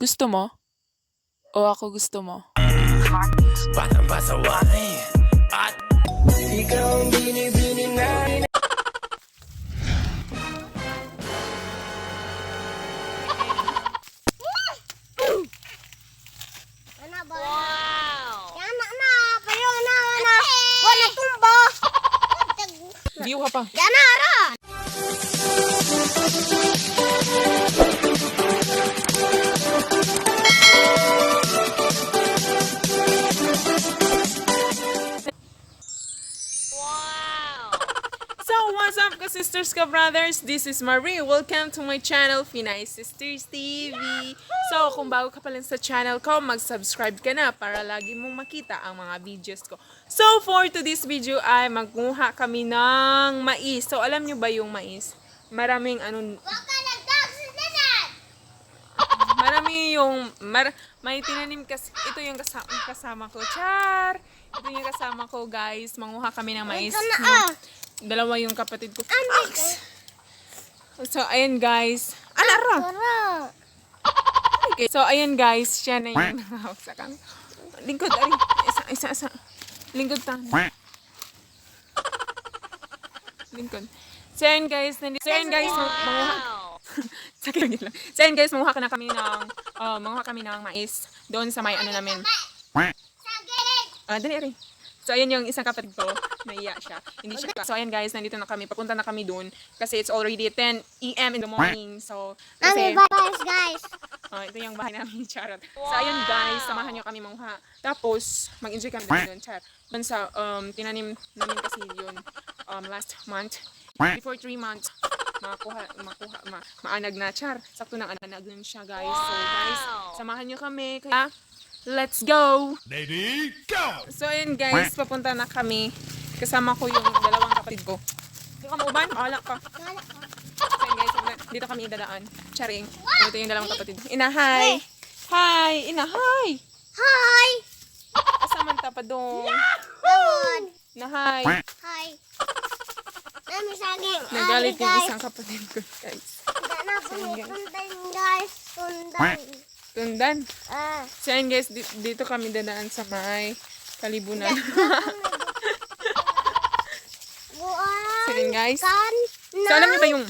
Gusto mo? O ako gusto mo? Batang pasaway at ikaw ang binibini na. Ana ba? Wow! Yan na, pero na. Wala tumba. View ka pa. Yan na, ara. So, what's up ka-sisters ka-brothers? This is Marie. Welcome to my channel, Pinay Sisters TV. So, kung bago ka pa lang sa channel ko, mag-subscribe ka na para lagi mong makita ang mga videos ko. So, for today's video ay magkuha kami ng mais. So, alam nyo ba yung mais? Maraming marami yung may tinanim kasi ito yung kasama ko. Char! Ito yung kasama ko, guys. Manguha kami ng mais. Dalawa yung kapatid ko. So, ayan guys. Anara! Okay. So, ayan guys. Siya na yung nangahawak sa kami. Lingkod, ari. Isa. Lingkod ta. Lingkod. So, ayan guys. So, ayan guys. Manguha. Sakit lang. So, ayan guys. Manguha ka na kami ng manguha kami ng mais. Doon sa may ano namin. Dali, ari. So, ayan yung isang kapatid ko. Naiya siya. Hindi siya. So, ayan guys, nandito na kami. Papunta na kami dun. Kasi it's already 10 a.m. in the morning. So, kasi... guys. ito yung bahay namin, charot. So, ayan guys, samahan nyo kami manguha. Tapos, mag-enjoy kami doon, charot. Doon sa, tinanim namin kasi yun last month. Before 3 months, maanag na, char. Sakto nang anag dun siya, guys. So, guys, samahan nyo kami. Kaya, let's go! Lady, go! So, ayun guys, papunta na kami. Kasama ko yung dalawang kapatid ko. Hindi ka mauban? Maala ka. So, ayun guys, dito kami idadaan. Charing. Ito yung dalawang kapatid. Inahay! Hi! Inahay! Hi! Asaman ta pa dong. Lord. Nahay! Hi. Nami saging. Nagalit yung isang kapatid ko, guys. Dana po tundan, guys. Tundan. Tundan. Ah. So, ayun guys, dito kami dadaan sa may kalibunan. So, ayun guys. So, alam niyo ba yung...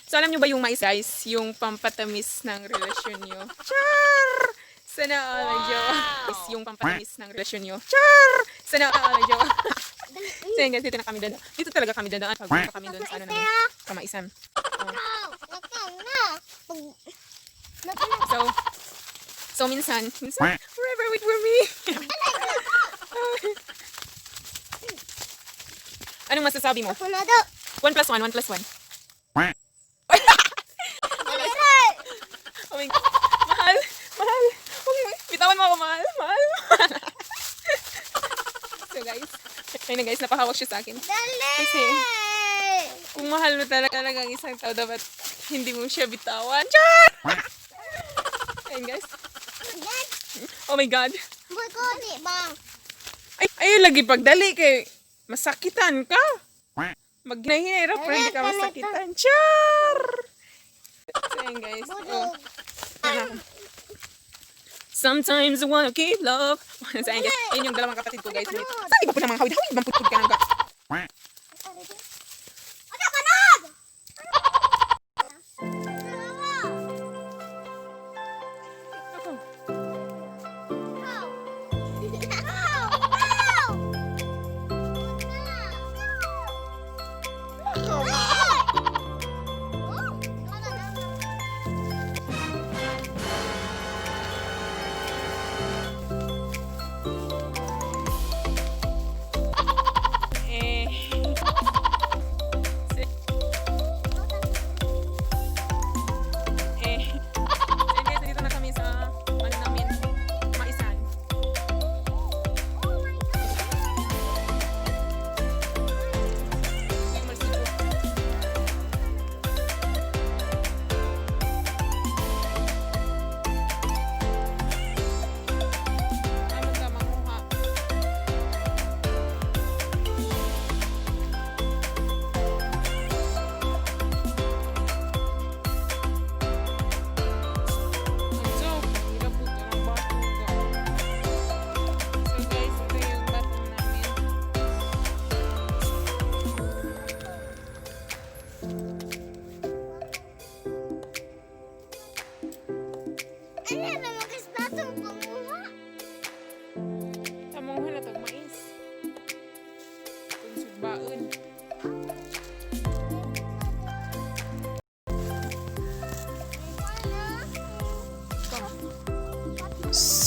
So, alam niyo ba yung mais, guys? Yung pampatamis ng relasyon niyo. Char! Sana all jowa. Yung pampatamis ng relasyon niyo. Char! Sana all jowa. So, ayun guys, dito na kami dadaan. Dito talaga kami dadaan. Pagpunta kami doon sa ano namin. Kamaisan. So minsan, forever wait for me. Anong masasabi mo? 1 plus 1, 1 plus 1. Oh my God. Mahal. Bitawan mo ako, mahal. So guys, ayun na guys, napahawak siya sa akin. Kasi, kung mahal mo talagang isang tao, dapat hindi mo siya bitawan. Char! Ayun guys. Oh my God. Ay, lagi pagdali kay masakitan ka. Magnahirap pero hindi ka masakitan. Char! So, ayun guys. Oh. Sometimes I wanna keep love. So, ayun guys. Yun yung dalawang kapatid ko guys. Sabi ba po ng mga hawid? Hawid bang putput ka ng guts?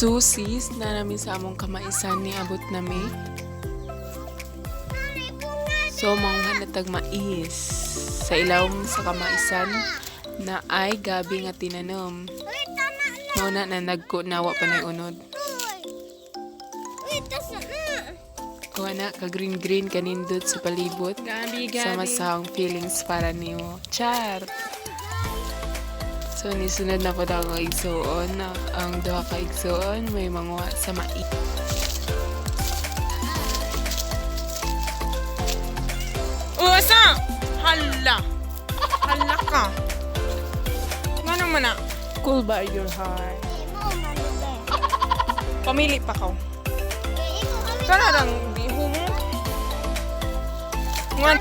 susis na namin sa among kamaisan ni abot nami. So mga natag mais sa ilawom sa kamaisan na ay gabi nga tinanom. Muna na nagkunawa pa na unod. Kuha na ka green kanindot sa palibot. Gabi. Sama sa akong feelings para niyo. Char! So nisunod na po ako igsuon na ang duha ka igsuon may mga sa mais. Usa! Hala! Hala ka! Nga naman na. Cool by your heart. Pamili pa ka. Kana lang biho mo. Ngan.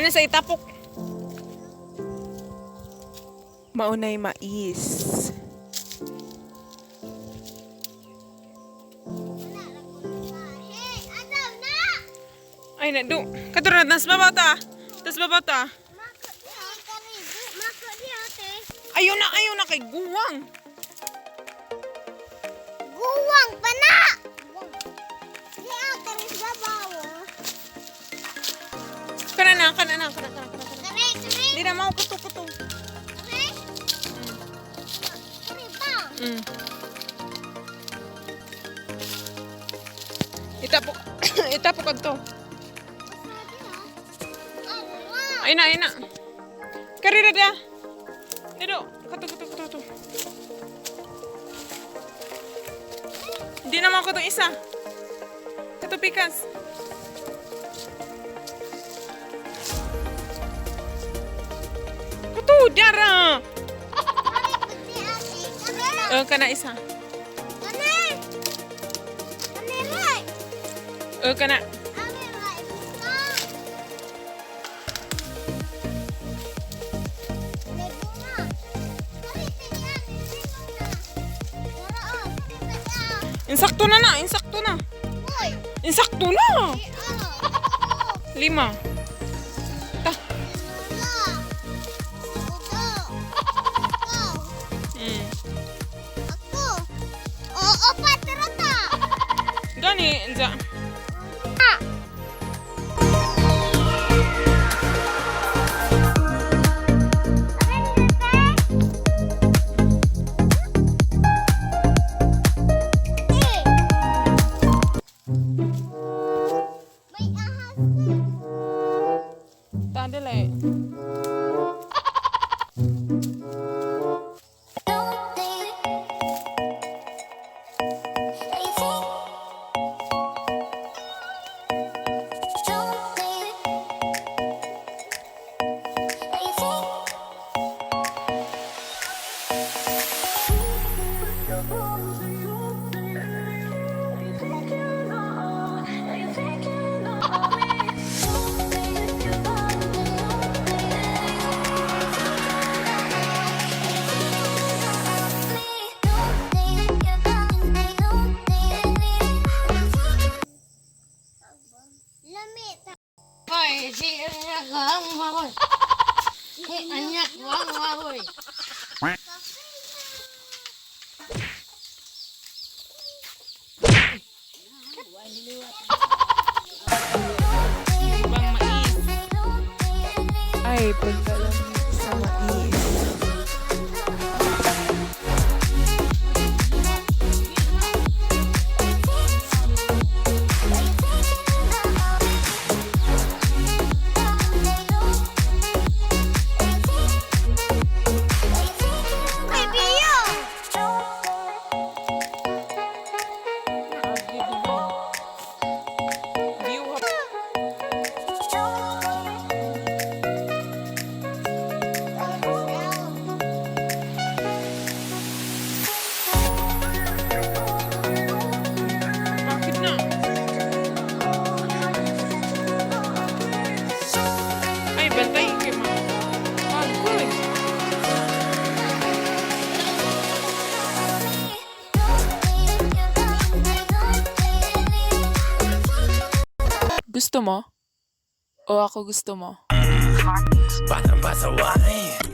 Ano sa itapok? Maunay mais. Ay na do. Katurad nas babata. Tas babata. Ayaw na kay guwang. Guwang pa na! Di ate rin babawo. Kana. Kare. Di na mau kuto. Kare ba? Itapok kag to. Ay na. Karira dia. Dido, kato. Di na mau kuto isa. Kato pikas. Kato dara. Kana isa. Kana. Insakto na. Insakto na. 5. Ta. Gani, enza. Tadele. Bang mais. Ay, punta lang sa mais. Gusto mo? O ako gusto mo? Batang pasaway